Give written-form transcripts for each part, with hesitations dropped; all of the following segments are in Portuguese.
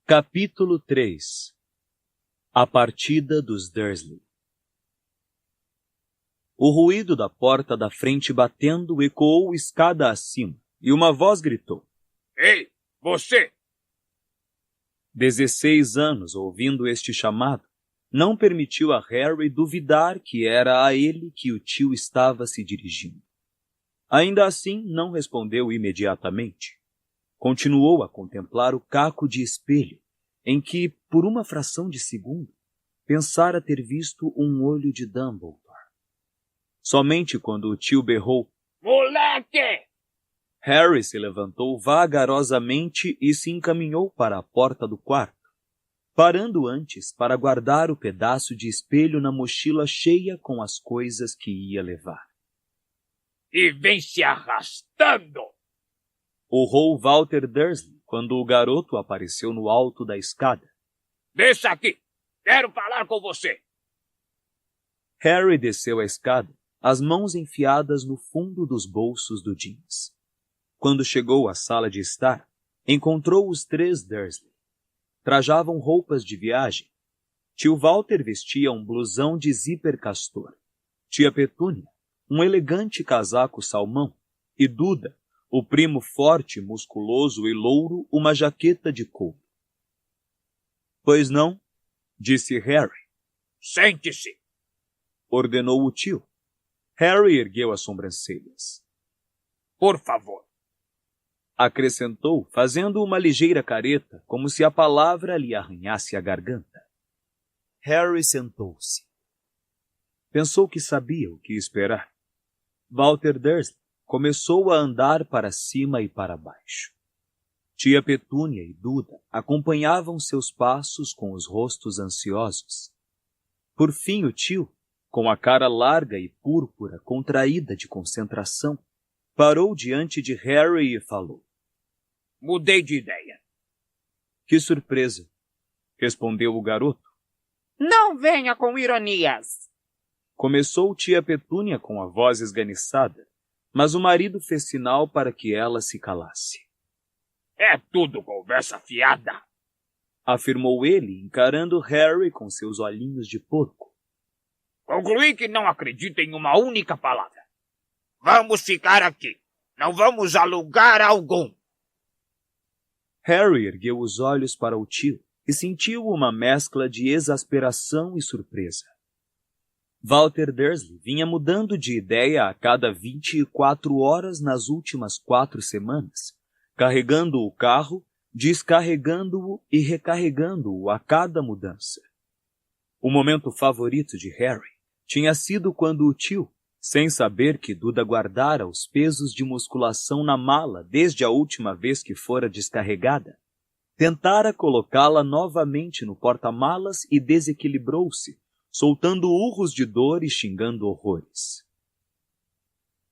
Capítulo 3. A partida dos Dursley. O ruído da porta da frente batendo ecoou escada acima, e uma voz gritou: Ei, você! 16 anos ouvindo este chamado não permitiu a Harry duvidar que era a ele que o tio estava se dirigindo. Ainda assim, não respondeu imediatamente. Continuou a contemplar o caco de espelho, em que, por uma fração de segundo, pensara ter visto um olho de Dumbledore. Somente quando o tio berrou: Moleque! Harry se levantou vagarosamente e se encaminhou para a porta do quarto, parando antes para guardar o pedaço de espelho na mochila cheia com as coisas que ia levar. E vem se arrastando! Urrou Walter Dursley quando o garoto apareceu no alto da escada. Desça aqui! Quero falar com você! Harry desceu a escada, as mãos enfiadas no fundo dos bolsos do jeans. Quando chegou à sala de estar, encontrou os 3 Dursley. Trajavam roupas de viagem. Tio Walter vestia um blusão de zíper castor. Tia Petúnia, um elegante casaco salmão. E Duda, o primo forte, musculoso e louro, uma jaqueta de couro. Pois não? Disse Harry. Sente-se! Ordenou o tio. Harry ergueu as sobrancelhas. Por favor. Acrescentou, fazendo uma ligeira careta, como se a palavra lhe arranhasse a garganta. Harry sentou-se. Pensou que sabia o que esperar. Walter Dursley começou a andar para cima e para baixo. Tia Petúnia e Duda acompanhavam seus passos com os rostos ansiosos. Por fim, o tio, com a cara larga e púrpura contraída de concentração, parou diante de Harry e falou: Mudei de ideia. Que surpresa! Respondeu o garoto. Não venha com ironias! Começou tia Petúnia com a voz esganiçada, mas o marido fez sinal para que ela se calasse. É tudo conversa fiada! Afirmou ele, encarando Harry com seus olhinhos de porco. Concluí que não acredita em uma única palavra. Vamos ficar aqui. Não vamos a lugar algum. Harry ergueu os olhos para o tio e sentiu uma mescla de exasperação e surpresa. Walter Dursley vinha mudando de ideia a cada 24 horas nas últimas 4 semanas, carregando o carro, descarregando-o e recarregando-o a cada mudança. O momento favorito de Harry tinha sido quando o tio, sem saber que Duda guardara os pesos de musculação na mala desde a última vez que fora descarregada, tentara colocá-la novamente no porta-malas e desequilibrou-se, soltando urros de dor e xingando horrores.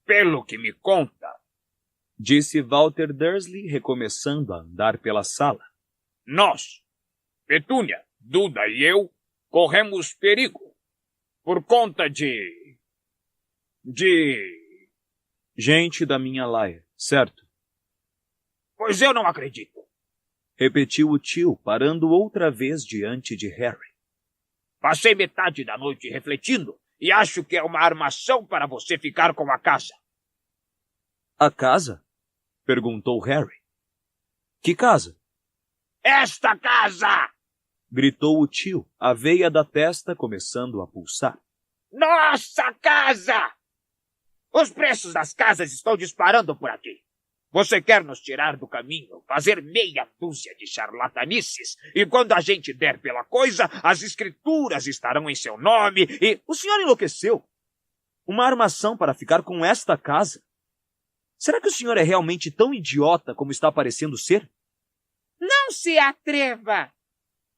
Pelo que me conta, disse Walter Dursley, recomeçando a andar pela sala, nós, Petúnia, Duda e eu, corremos perigo por conta de gente da minha laia, certo? Pois eu não acredito. Repetiu o tio, parando outra vez diante de Harry. Passei metade da noite refletindo e acho que é uma armação para você ficar com a casa. A casa? Perguntou Harry. Que casa? Esta casa! Gritou o tio, a veia da testa começando a pulsar. Nossa casa! Os preços das casas estão disparando por aqui. Você quer nos tirar do caminho, fazer meia dúzia de charlatanices, e quando a gente der pela coisa, as escrituras estarão em seu nome e... O senhor enlouqueceu? Uma armação para ficar com esta casa? Será que o senhor é realmente tão idiota como está parecendo ser? Não se atreva!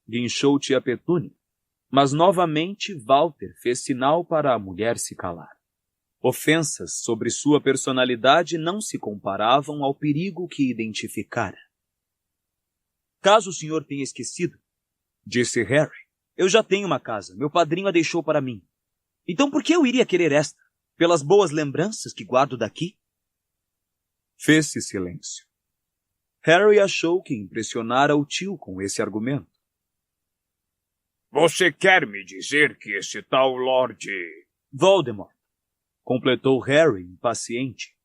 Guinchou tia Petúnia, mas novamente Walter fez sinal para a mulher se calar. Ofensas sobre sua personalidade não se comparavam ao perigo que identificara. Caso o senhor tenha esquecido, disse Harry, eu já tenho uma casa, meu padrinho a deixou para mim. Então por que eu iria querer esta? Pelas boas lembranças que guardo daqui? Fez-se silêncio. Harry achou que impressionara o tio com esse argumento. Você quer me dizer que esse tal Lorde... Voldemort, completou Harry, impaciente.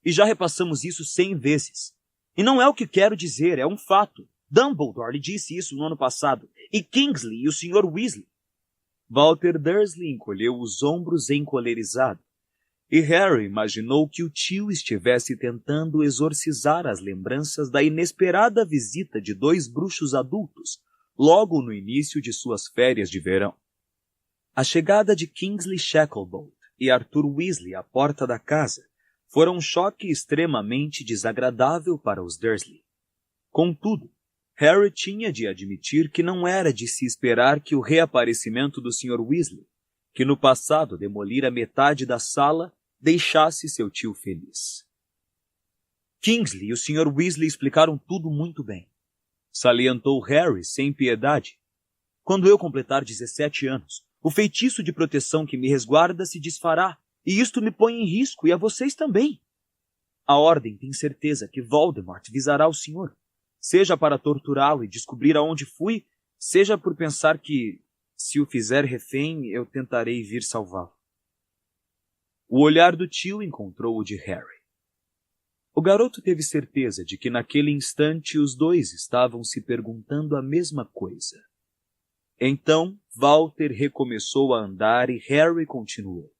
E já repassamos isso 100 vezes. E não é o que quero dizer, é um fato. Dumbledore lhe disse isso no ano passado, e Kingsley e o Sr. Weasley. Walter Dursley encolheu os ombros encolerizado, e Harry imaginou que o tio estivesse tentando exorcizar as lembranças da inesperada visita de 2 bruxos adultos, logo no início de suas férias de verão. A chegada de Kingsley Shacklebolt e Arthur Weasley à porta da casa fora um choque extremamente desagradável para os Dursley. Contudo, Harry tinha de admitir que não era de se esperar que o reaparecimento do Sr. Weasley, que no passado demolira metade da sala, deixasse seu tio feliz. Kingsley e o Sr. Weasley explicaram tudo muito bem, salientou Harry sem piedade. Quando eu completar 17 anos, o feitiço de proteção que me resguarda se desfará, e isto me põe em risco, e a vocês também. A Ordem tem certeza que Voldemort visará o senhor, seja para torturá-lo e descobrir aonde fui, seja por pensar que, se o fizer refém, eu tentarei vir salvá-lo. O olhar do tio encontrou o de Harry. O garoto teve certeza de que naquele instante os dois estavam se perguntando a mesma coisa. Então, Walter recomeçou a andar e Harry continuou.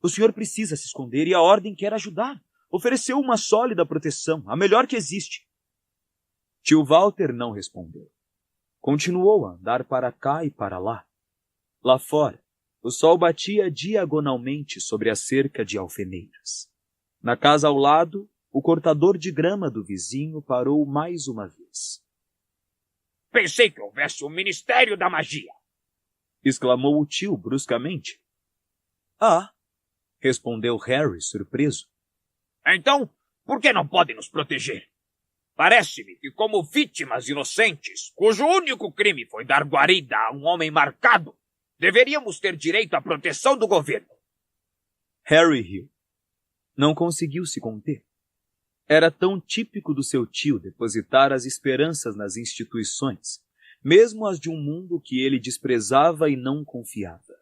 O senhor precisa se esconder e a Ordem quer ajudar. Ofereceu uma sólida proteção, a melhor que existe. Tio Walter não respondeu. Continuou a andar para cá e para lá. Lá fora, o sol batia diagonalmente sobre a cerca de alfeneiras. Na casa ao lado, o cortador de grama do vizinho parou mais uma vez. Pensei que houvesse um Ministério da Magia! Exclamou o tio bruscamente. Ah! Respondeu Harry, surpreso. Então, por que não podem nos proteger? Parece-me que, como vítimas inocentes, cujo único crime foi dar guarida a um homem marcado, deveríamos ter direito à proteção do governo. Harry riu. Não conseguiu se conter. Era tão típico do seu tio depositar as esperanças nas instituições, mesmo as de um mundo que ele desprezava e não confiava.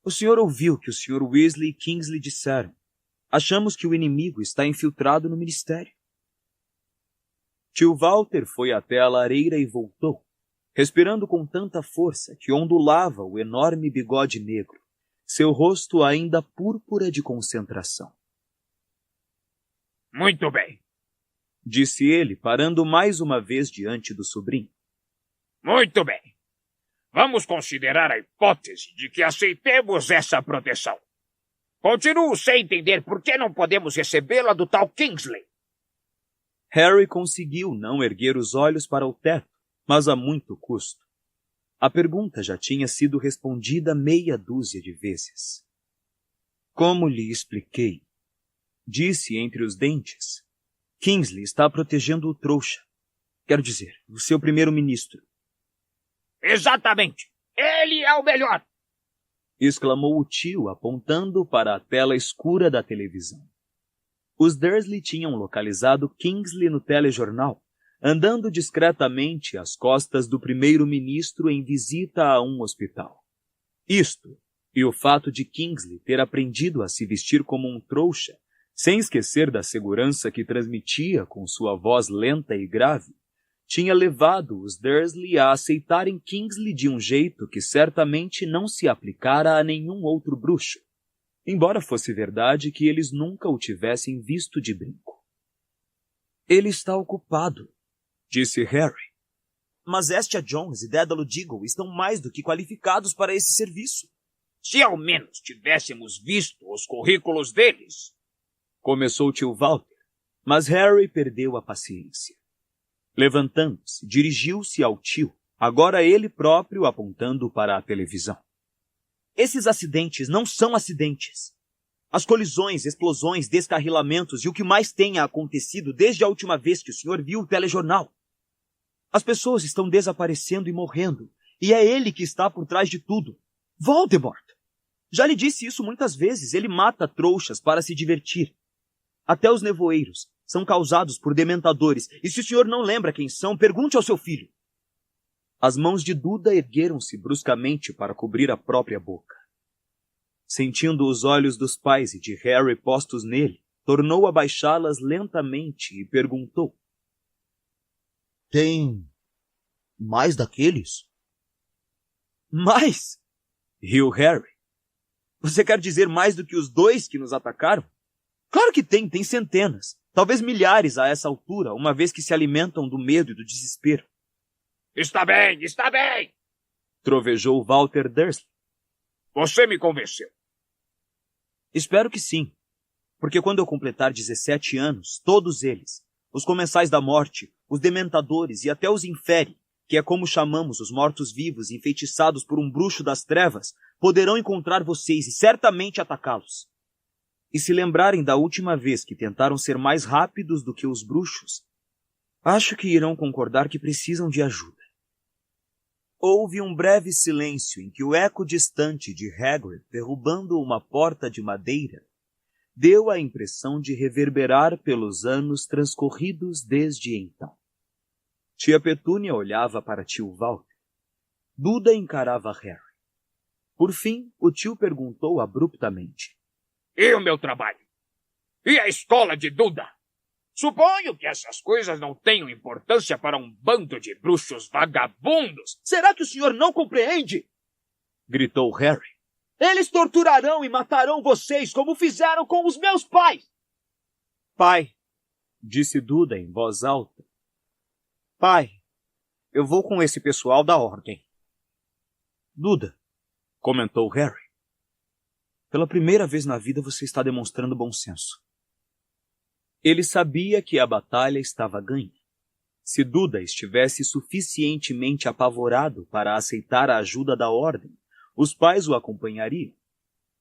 O senhor ouviu o que o Sr. Weasley e Kingsley disseram. Achamos que o inimigo está infiltrado no ministério. Tio Walter foi até a lareira e voltou, respirando com tanta força que ondulava o enorme bigode negro, seu rosto ainda púrpura de concentração. Muito bem, disse ele, parando mais uma vez diante do sobrinho. Muito bem. Vamos considerar a hipótese de que aceitemos essa proteção. Continuo sem entender por que não podemos recebê-la do tal Kingsley. Harry conseguiu não erguer os olhos para o teto, mas a muito custo. A pergunta já tinha sido respondida meia dúzia de vezes. Como lhe expliquei? Disse entre os dentes. Kingsley está protegendo o trouxa. Quero dizer, o seu primeiro-ministro. Exatamente. Ele é o melhor! Exclamou o tio, apontando para a tela escura da televisão. Os Dursley tinham localizado Kingsley no telejornal, andando discretamente às costas do primeiro-ministro em visita a um hospital. Isto, e o fato de Kingsley ter aprendido a se vestir como um trouxa, sem esquecer da segurança que transmitia com sua voz lenta e grave, tinha levado os Dursley a aceitarem Kingsley de um jeito que certamente não se aplicara a nenhum outro bruxo, embora fosse verdade que eles nunca o tivessem visto de brinco. Ele está ocupado, disse Harry. Mas Estia Jones e Dédalo Diggle estão mais do que qualificados para esse serviço. Se ao menos tivéssemos visto os currículos deles, começou tio Walter, mas Harry perdeu a paciência. Levantando-se, dirigiu-se ao tio, agora ele próprio apontando para a televisão. Esses acidentes não são acidentes. As colisões, explosões, descarrilamentos e o que mais tenha acontecido desde a última vez que o senhor viu o telejornal. As pessoas estão desaparecendo e morrendo, e é ele que está por trás de tudo. Voldemort! Já lhe disse isso muitas vezes, ele mata trouxas para se divertir. Até os nevoeiros, são causados por dementadores, e se o senhor não lembra quem são, pergunte ao seu filho. As mãos de Duda ergueram-se bruscamente para cobrir a própria boca. Sentindo os olhos dos pais e de Harry postos nele, tornou a baixá-las lentamente e perguntou. Tem mais daqueles? Mais? Riu Harry. Você quer dizer mais do que os 2 que nos atacaram? Claro que tem centenas, talvez milhares a essa altura, uma vez que se alimentam do medo e do desespero. Está bem, trovejou Walter Dursley. Você me convenceu. Espero que sim, porque quando eu completar 17 anos, todos eles, os comensais da morte, os dementadores e até os inferi, que é como chamamos os mortos-vivos enfeitiçados por um bruxo das trevas, poderão encontrar vocês e certamente atacá-los. E se lembrarem da última vez que tentaram ser mais rápidos do que os bruxos, acho que irão concordar que precisam de ajuda. Houve um breve silêncio em que o eco distante de Hagrid derrubando uma porta de madeira deu a impressão de reverberar pelos anos transcorridos desde então. Tia Petúnia olhava para tio Walter. Duda encarava Harry. Por fim, o tio perguntou abruptamente. E o meu trabalho? E a escola de Duda? Suponho que essas coisas não tenham importância para um bando de bruxos vagabundos. Será que o senhor não compreende? Gritou Harry. Eles torturarão e matarão vocês como fizeram com os meus pais. Pai, disse Duda em voz alta. Pai, eu vou com esse pessoal da ordem. Duda, comentou Harry. Pela primeira vez na vida você está demonstrando bom senso. Ele sabia que a batalha estava ganha. Se Duda estivesse suficientemente apavorado para aceitar a ajuda da ordem, os pais o acompanhariam.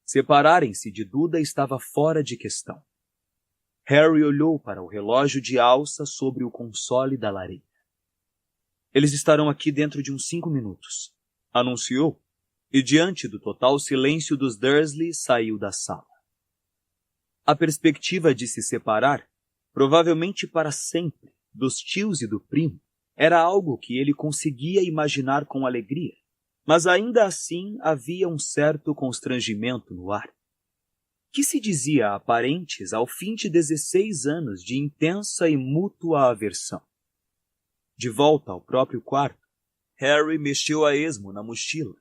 Separarem-se de Duda estava fora de questão. Harry olhou para o relógio de alça sobre o console da lareira. Eles estarão aqui dentro de uns 5 minutos, anunciou, e diante do total silêncio dos Dursley saiu da sala. A perspectiva de se separar, provavelmente para sempre, dos tios e do primo, era algo que ele conseguia imaginar com alegria, mas ainda assim havia um certo constrangimento no ar. Que se dizia a parentes ao fim de 16 anos de intensa e mútua aversão. De volta ao próprio quarto, Harry mexeu a esmo na mochila.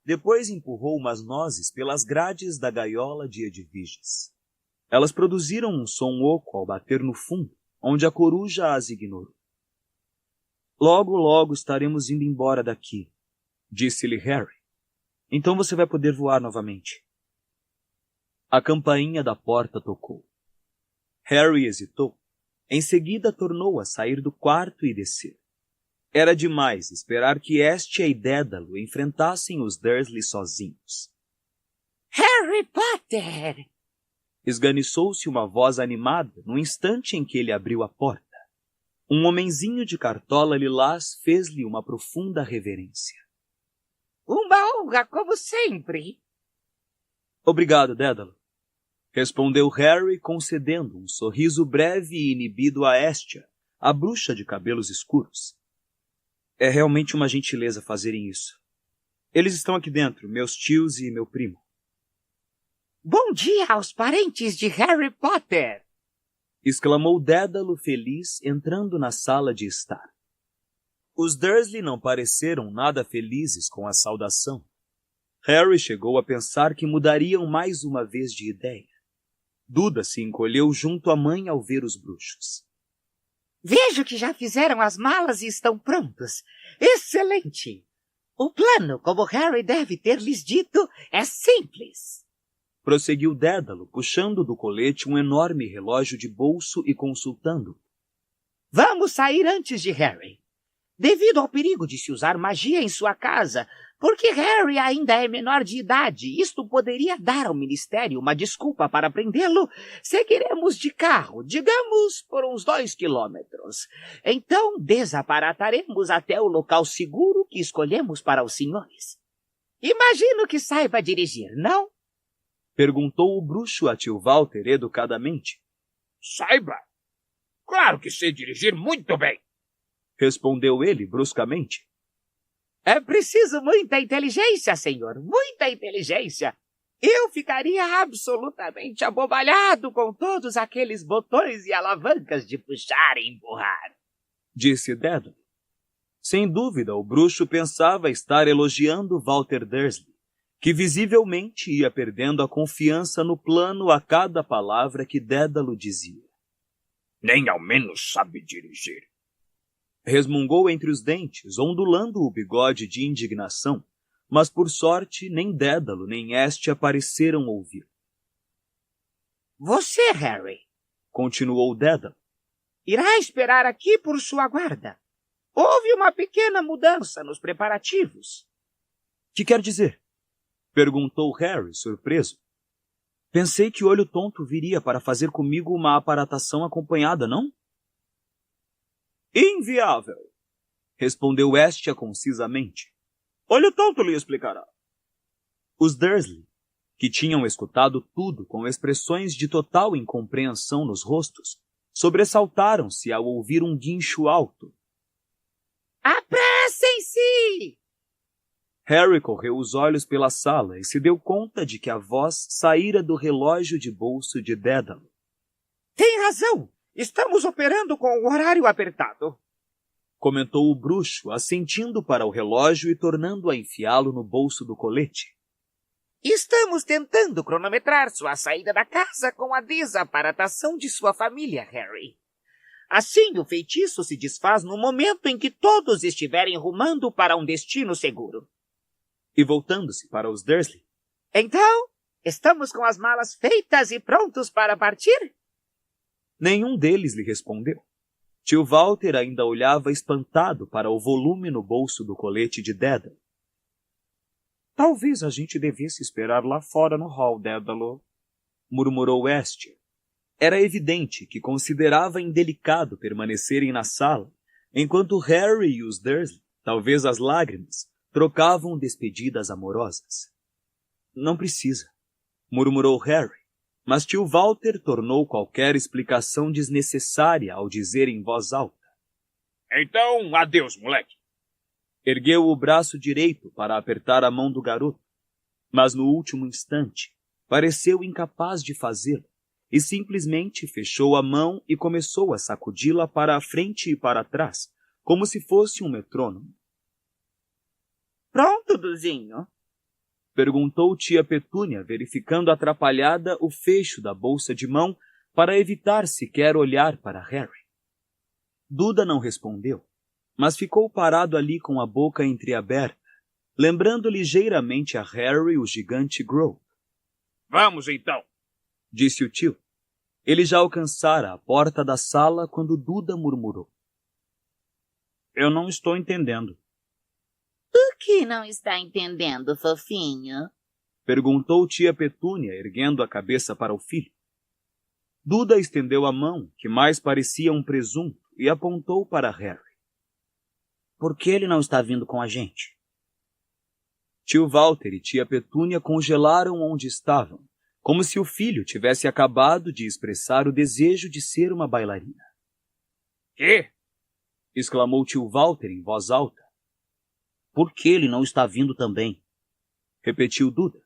Depois empurrou umas nozes pelas grades da gaiola de Edviges. Elas produziram um som oco ao bater no fundo, onde a coruja as ignorou. Logo, logo estaremos indo embora daqui, disse-lhe Harry. Então você vai poder voar novamente. A campainha da porta tocou. Harry hesitou. Em seguida tornou a sair do quarto e descer. Era demais esperar que Estia e Dédalo enfrentassem os Dursley sozinhos. Harry Potter! Esganiçou-se uma voz animada no instante em que ele abriu a porta. Um homenzinho de cartola lilás fez-lhe uma profunda reverência. Uma honra, como sempre. Obrigado, Dédalo, respondeu Harry, concedendo um sorriso breve e inibido a Estia, a bruxa de cabelos escuros. É realmente uma gentileza fazerem isso. Eles estão aqui dentro, meus tios e meu primo. Bom dia aos parentes de Harry Potter! Exclamou Dédalo feliz, entrando na sala de estar. Os Dursley não pareceram nada felizes com a saudação. Harry chegou a pensar que mudariam mais uma vez de ideia. Duda se encolheu junto à mãe ao ver os bruxos. Vejo que já fizeram as malas e estão prontos. Excelente! O plano, como Harry deve ter lhes dito, é simples. Prosseguiu Dédalo, puxando do colete um enorme relógio de bolso e consultando. Vamos sair antes de Harry. Devido ao perigo de se usar magia em sua casa, porque Harry ainda é menor de idade, isto poderia dar ao Ministério uma desculpa para prendê-lo, seguiremos de carro, digamos, por uns 2 quilômetros. Então desaparataremos até o local seguro que escolhemos para os senhores. Imagino que saiba dirigir, não? Perguntou o bruxo a tio Walter educadamente. Saiba! Claro que sei dirigir muito bem. Respondeu ele bruscamente. É preciso muita inteligência, senhor. Muita inteligência. Eu ficaria absolutamente abobalhado com todos aqueles botões e alavancas de puxar e empurrar. Disse Dédalo. Sem dúvida, o bruxo pensava estar elogiando Walter Dursley, que visivelmente ia perdendo a confiança no plano a cada palavra que Dédalo dizia. Nem ao menos sabe dirigir. Resmungou entre os dentes, ondulando o bigode de indignação, mas por sorte nem Dédalo nem Hestia pareceram ouvir. Você, Harry, continuou Dédalo, irá esperar aqui por sua guarda. Houve uma pequena mudança nos preparativos. Que quer dizer? Perguntou Harry, surpreso. Pensei que Olho Tonto viria para fazer comigo uma aparatação acompanhada, não? Inviável, respondeu Hestia concisamente. Olho Tonto lhe explicará. Os Dursley, que tinham escutado tudo com expressões de total incompreensão nos rostos, sobressaltaram-se ao ouvir um guincho alto. Apressem-se! Harry correu os olhos pela sala e se deu conta de que a voz saíra do relógio de bolso de Dédalo. Tem razão! Estamos operando com o horário apertado. Comentou o bruxo, assentindo para o relógio e tornando a enfiá-lo no bolso do colete. Estamos tentando cronometrar sua saída da casa com a desaparatação de sua família, Harry. Assim, o feitiço se desfaz no momento em que todos estiverem rumando para um destino seguro. E voltando-se para os Dursley. Então, estamos com as malas feitas e prontos para partir? Nenhum deles lhe respondeu. Tio Walter ainda olhava espantado para o volume no bolso do colete de Dédalo. Talvez a gente devesse esperar lá fora no hall, Dédalo, murmurou Hestia. Era evidente que considerava indelicado permanecerem na sala, enquanto Harry e os Dursley, talvez às lágrimas, trocavam despedidas amorosas. Não precisa, murmurou Harry, mas tio Walter tornou qualquer explicação desnecessária ao dizer em voz alta. Então, adeus, moleque. Ergueu o braço direito para apertar a mão do garoto, mas no último instante pareceu incapaz de fazê-lo e simplesmente fechou a mão e começou a sacudi-la para a frente e para trás, como se fosse um metrônomo. Pronto, Duzinho? Perguntou tia Petúnia, verificando atrapalhada o fecho da bolsa de mão para evitar sequer olhar para Harry. Duda não respondeu, mas ficou parado ali com a boca entreaberta, lembrando ligeiramente a Harry o gigante Grove. Vamos, então, disse o tio. Ele já alcançara a porta da sala quando Duda murmurou. Eu não estou entendendo. O que não está entendendo, fofinho? Perguntou tia Petúnia, erguendo a cabeça para o filho. Duda estendeu a mão, que mais parecia um presunto, e apontou para Harry. Por que ele não está vindo com a gente? Tio Walter e tia Petúnia congelaram onde estavam, como se o filho tivesse acabado de expressar o desejo de ser uma bailarina. Que? Exclamou tio Walter em voz alta. Por que ele não está vindo também? Repetiu Duda.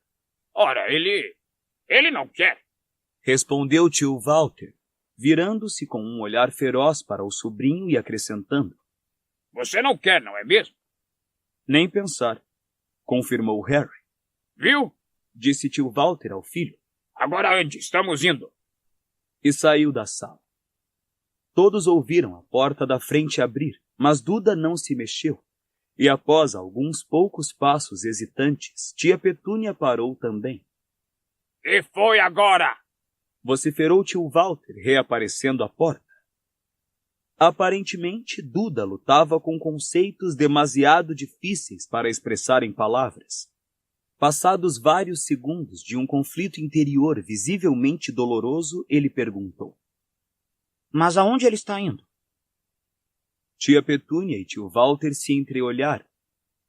Ora, ele não quer. Respondeu tio Walter, virando-se com um olhar feroz para o sobrinho e acrescentando. Você não quer, não é mesmo? Nem pensar, confirmou Harry. Viu? Disse tio Walter ao filho. Agora ande, estamos indo. E saiu da sala. Todos ouviram a porta da frente abrir, mas Duda não se mexeu. E após alguns poucos passos hesitantes, tia Petúnia parou também. E foi agora! Vociferou tio Walter, reaparecendo à porta. Aparentemente, Duda lutava com conceitos demasiado difíceis para expressar em palavras. Passados vários segundos de um conflito interior visivelmente doloroso, ele perguntou. Mas aonde ele está indo? Tia Petúnia e tio Walter se entreolharam.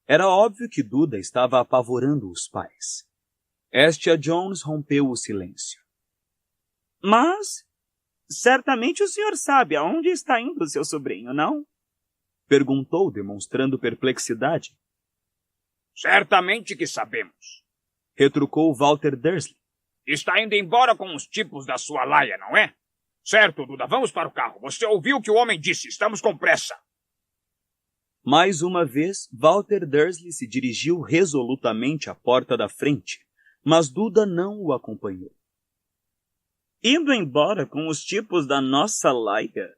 Era óbvio que Duda estava apavorando os pais. Hestia Jones rompeu o silêncio. Mas, Certamente o senhor sabe aonde está indo seu sobrinho, não? Perguntou, demonstrando perplexidade. Certamente que sabemos. Retrucou Walter Dursley. Está indo embora com os tipos da sua laia, não é? Certo, Duda, vamos para o carro. Você ouviu o que o homem disse, estamos com pressa. Mais uma vez, Walter Dursley se dirigiu resolutamente à porta da frente, mas Duda não o acompanhou. Indo embora com os tipos da nossa laia?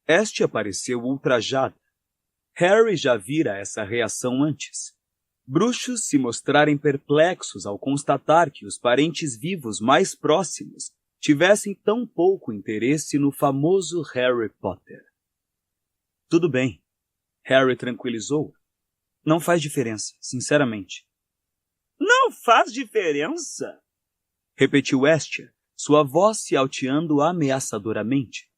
Este pareceu ultrajada. Harry já vira essa reação antes. Bruxos se mostrarem perplexos ao constatar que os parentes vivos mais próximos tivessem tão pouco interesse no famoso Harry Potter. Tudo bem, Harry tranquilizou. Não faz diferença, sinceramente. Não faz diferença? Repetiu Estia, sua voz se alteando ameaçadoramente.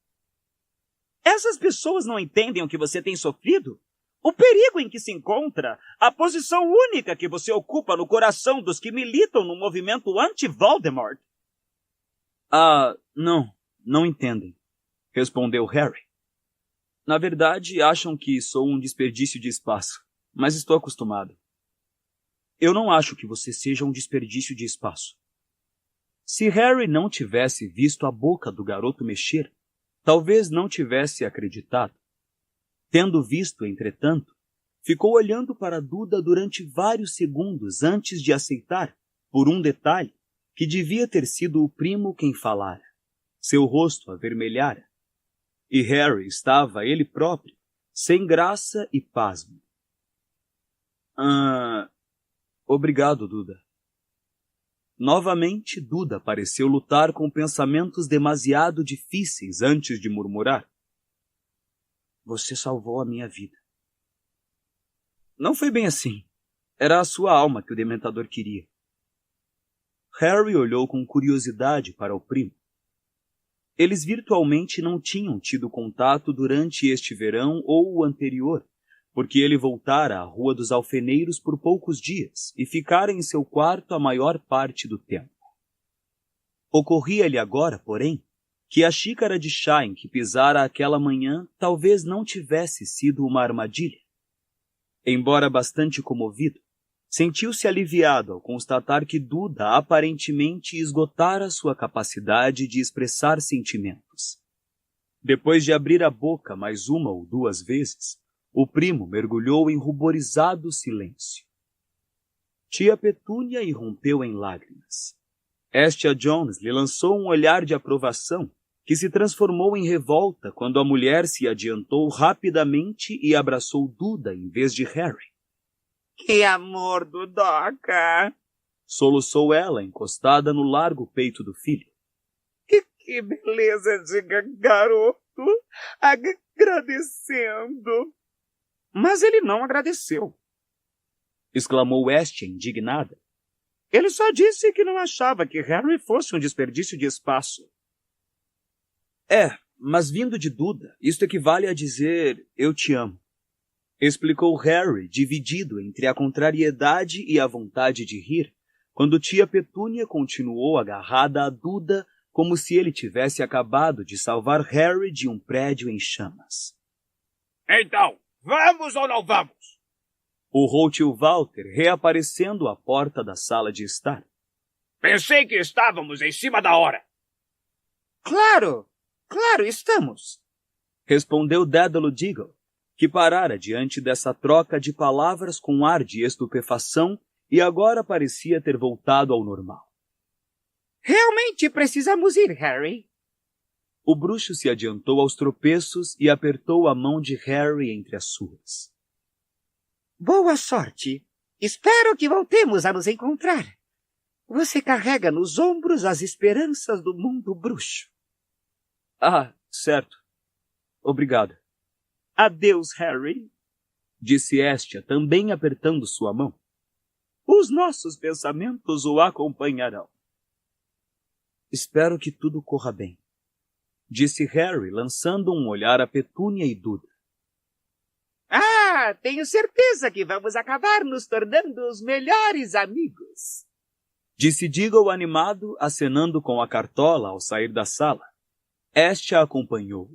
Essas pessoas não entendem o que você tem sofrido? O perigo em que se encontra, a posição única que você ocupa no coração dos que militam no movimento anti-Voldemort. Não entendem, respondeu Harry. Na verdade, acham que sou um desperdício de espaço, mas estou acostumado. Eu não acho que você seja um desperdício de espaço. Se Harry não tivesse visto a boca do garoto mexer, talvez não tivesse acreditado. Tendo visto, entretanto, ficou olhando para Duda durante vários segundos antes de aceitar, por um detalhe, que devia ter sido o primo quem falara. Seu rosto avermelhara. E Harry estava, ele próprio, sem graça e pasmo. Obrigado, Duda. Novamente, Duda pareceu lutar com pensamentos demasiado difíceis antes de murmurar. Você salvou a minha vida. Não foi bem assim. Era a sua alma que o Dementador queria. Harry olhou com curiosidade para o primo. Eles virtualmente não tinham tido contato durante este verão ou o anterior, porque ele voltara à Rua dos Alfeneiros por poucos dias e ficara em seu quarto a maior parte do tempo. Ocorria-lhe agora, porém, que a xícara de chá em que pisara aquela manhã talvez não tivesse sido uma armadilha. Embora bastante comovido, sentiu-se aliviado ao constatar que Duda aparentemente esgotara sua capacidade de expressar sentimentos. Depois de abrir a boca mais uma ou duas vezes, o primo mergulhou em ruborizado silêncio. Tia Petúnia irrompeu em lágrimas. Estia Jones lhe lançou um olhar de aprovação que se transformou em revolta quando a mulher se adiantou rapidamente e abraçou Duda em vez de Harry. Que amor, Dudoca! Soluçou ela, encostada no largo peito do filho. Que beleza de garoto! Agradecendo! Mas ele não agradeceu. Exclamou Estia, indignada. Ele só disse que não achava que Harry fosse um desperdício de espaço. Mas vindo de Duda, isto equivale a dizer eu te amo. Explicou Harry, dividido entre a contrariedade e a vontade de rir, quando tia Petúnia continuou agarrada a Duda como se ele tivesse acabado de salvar Harry de um prédio em chamas. Então, vamos ou não vamos? Urrou tio Walter, reaparecendo à porta da sala de estar. Pensei que estávamos em cima da hora. Claro, estamos. Respondeu Dédalo Diggle, que parara diante dessa troca de palavras com ar de estupefação e agora parecia ter voltado ao normal. Realmente precisamos ir, Harry. O bruxo se adiantou aos tropeços e apertou a mão de Harry entre as suas. Boa sorte. Espero que voltemos a nos encontrar. Você carrega nos ombros as esperanças do mundo bruxo. Certo. Obrigado. Adeus, Harry, disse Estia, também apertando sua mão. Os nossos pensamentos o acompanharão. Espero que tudo corra bem, disse Harry, lançando um olhar a Petúnia e Duda. Tenho certeza que vamos acabar nos tornando os melhores amigos, disse Diggle animado, acenando com a cartola ao sair da sala. Este a acompanhou.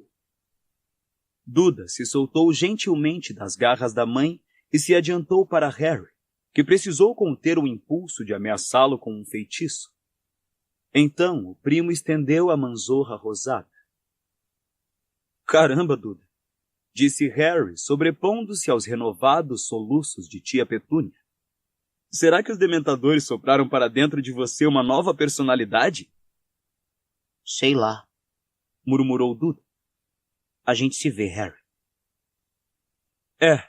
Duda se soltou gentilmente das garras da mãe e se adiantou para Harry, que precisou conter o impulso de ameaçá-lo com um feitiço. Então o primo estendeu a manzorra rosada. Caramba, Duda, disse Harry, sobrepondo-se aos renovados soluços de tia Petúnia. Será que os dementadores sopraram para dentro de você uma nova personalidade? Sei lá, Murmurou Duda. a gente se vê, Harry. É,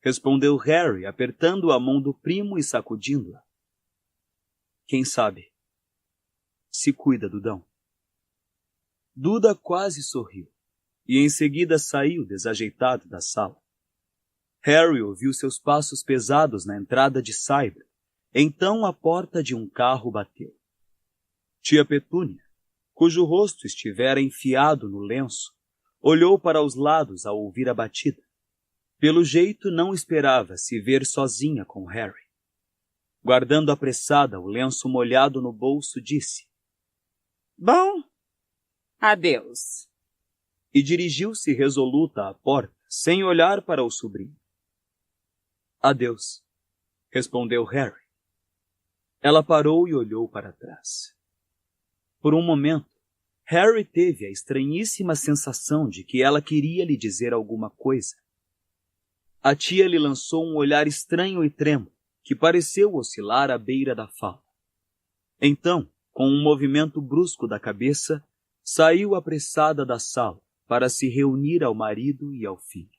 respondeu Harry, apertando a mão do primo e sacudindo-a. Quem sabe? Se cuida, Dudão. Duda quase sorriu, e em seguida saiu desajeitado da sala. Harry ouviu seus passos pesados na entrada de Cybele. Então a porta de um carro bateu. Tia Petúnia, cujo rosto estivera enfiado no lenço, olhou para os lados ao ouvir a batida. Pelo jeito, não esperava se ver sozinha com Harry. Guardando apressada o lenço molhado no bolso, disse: Bom, adeus. E dirigiu-se resoluta à porta, sem olhar para o sobrinho. Adeus, respondeu Harry. Ela parou e olhou para trás. Por um momento, Harry teve a estranhíssima sensação de que ela queria lhe dizer alguma coisa. A tia lhe lançou um olhar estranho e trêmulo, que pareceu oscilar à beira da fala. Então, com um movimento brusco da cabeça, saiu apressada da sala para se reunir ao marido e ao filho.